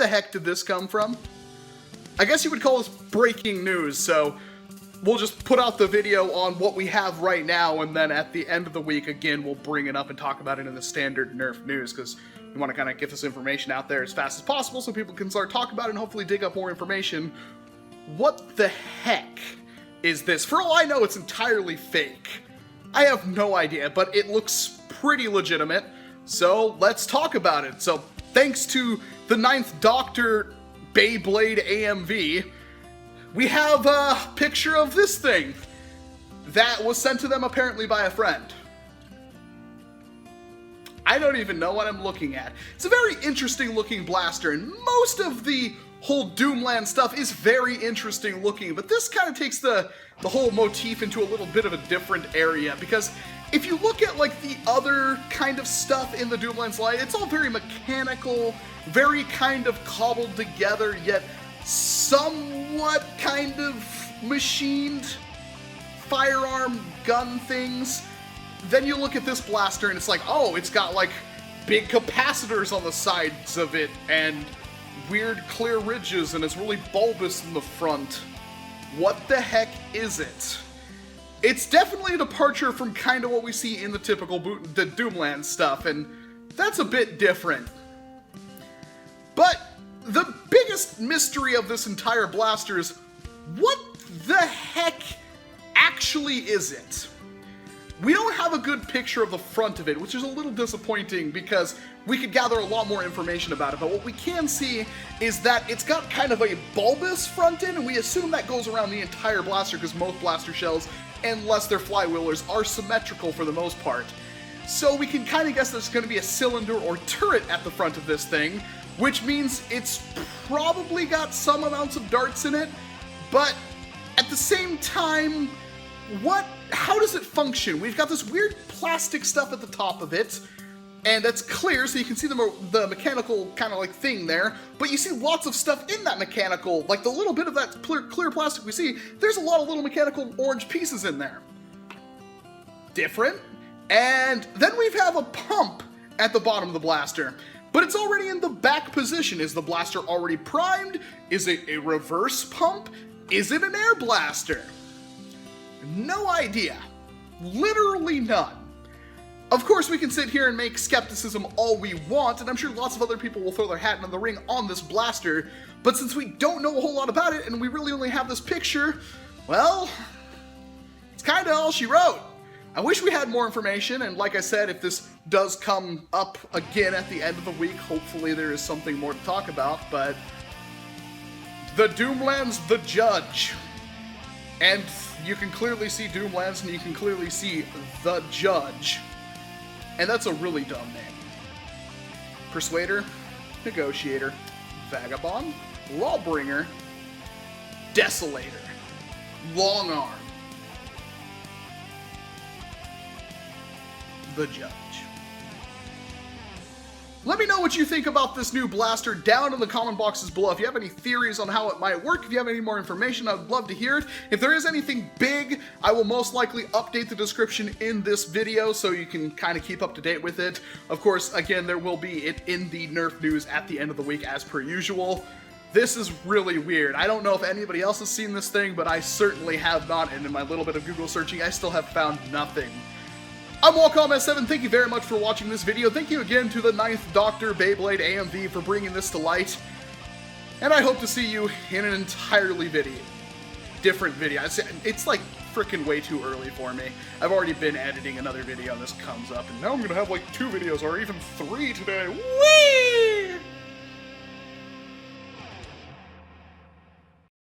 the heck did this come from? I guess you would call this breaking news, so we'll just put out the video on what we have right now, and then at the end of the week, again, we'll bring it up and talk about it in the standard Nerf news, because we want to kind of get this information out there as fast as possible so people can start talking about it and hopefully dig up more information. What the heck is this? For all I know, it's entirely fake. I have no idea, but it looks pretty legitimate, so let's talk about it. So, thanks to the 9th Doctor Beyblade AMV, we have a picture of this thing that was sent to them apparently by a friend. I don't even know what I'm looking at. It's a very interesting looking blaster, and most of the whole Doomland stuff is very interesting looking, but this kind of takes the whole motif into a little bit of a different area, because if you look at like the other kind of stuff in the Doomlands line, it's all very mechanical, very kind of cobbled together, yet somewhat kind of machined firearm gun things. Then you look at this blaster and it's like, oh, it's got like big capacitors on the sides of it and weird clear ridges, and it's really bulbous in the front. What the heck is it? It's definitely a departure from kind of what we see in the typical the Doomland stuff, and that's a bit different. But the biggest mystery of this entire blaster is, what the heck actually is it? We don't have a good picture of the front of it, which is a little disappointing because we could gather a lot more information about it, but what we can see is that it's got kind of a bulbous front end, and we assume that goes around the entire blaster because most blaster shells, unless they're flywheelers, are symmetrical for the most part. So we can kind of guess there's going to be a cylinder or turret at the front of this thing, which means it's probably got some amounts of darts in it, but at the same time, how does it function? We've got this weird plastic stuff at the top of it, and that's clear, so you can see the mechanical kind of like thing there, but you see lots of stuff in that mechanical, like the little bit of that clear plastic we see, there's a lot of little mechanical orange pieces in there. Different. And then we have a pump at the bottom of the blaster, but it's already in the back position. Is the blaster already primed? Is it a reverse pump? Is it an air blaster? No idea. Literally none. Of course, we can sit here and make skepticism all we want, and I'm sure lots of other people will throw their hat in the ring on this blaster, but since we don't know a whole lot about it, and we really only have this picture, well, it's kinda all she wrote. I wish we had more information, and like I said, if this does come up again at the end of the week, hopefully there is something more to talk about, but the Doomlands The Judge. And you can clearly see Doomlands, and you can clearly see The Judge. And that's a really dumb name. Persuader, Negotiator, Vagabond, Lawbringer, Desolator, Long Arm, The Judge. Let me know what you think about this new blaster down in the comment boxes below. If you have any theories on how it might work, if you have any more information, I would love to hear it. If there is anything big, I will most likely update the description in this video so you can kind of keep up to date with it. Of course, again, there will be it in the Nerf news at the end of the week as per usual. This is really weird. I don't know if anybody else has seen this thing, but I certainly have not, and in my little bit of Google searching, I still have found nothing. I'm Walcom S7, thank you very much for watching this video. Thank you again to the 9th Doctor Beyblade AMV for bringing this to light. And I hope to see you in an entirely different video. It's like frickin' way too early for me. I've already been editing another video and this comes up, and now I'm gonna have like 2 videos or even 3 today. Whee!